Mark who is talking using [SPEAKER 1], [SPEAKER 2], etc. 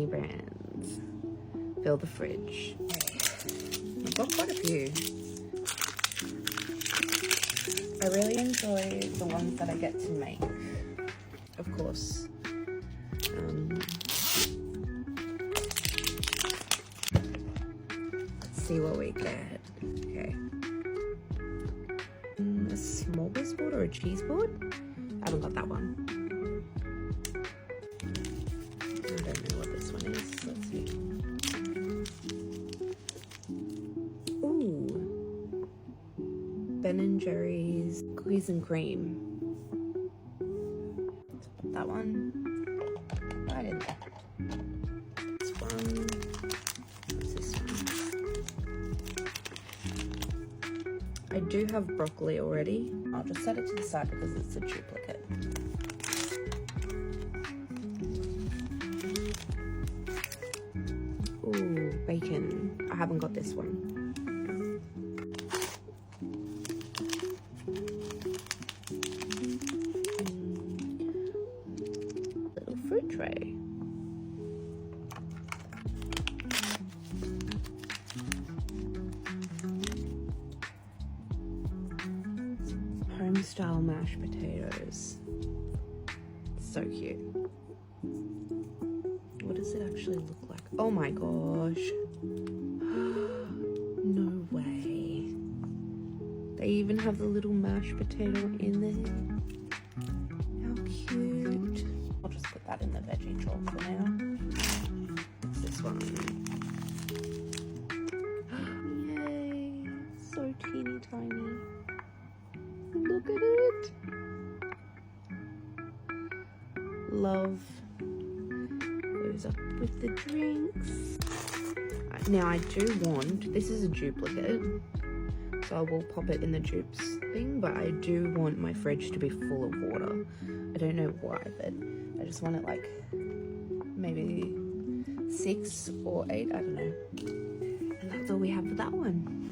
[SPEAKER 1] brands. Fill the fridge. I've got quite a few. I really enjoy the ones that I get to make, of course. Let's see what we get. Okay. A smorgasbord or a cheese board? I haven't got that one. I don't know what this one is. Let's see. Ooh. Ben & Jerry's cookies and cream. Let's put that one right in there. This one. What's this one? I do have broccoli already. I'll just set it to the side because it's a duplicate. Ooh, bacon. I haven't got this one. Little fruit tray. Home style mashed potatoes. So cute. What does it actually look like? Oh my gosh. No way. They even have the little mashed potato in there. How cute. I'll just put that in the veggie chalk for now. What's this one? Yay. So teeny tiny. Look at it. Love goes up with the drinks. Now I do want, this is a duplicate, so I will pop it in the dupes thing, but I do want my fridge to be full of water. I don't know why, but I just want it like maybe 6 or 8, I don't know. And that's all we have for that one.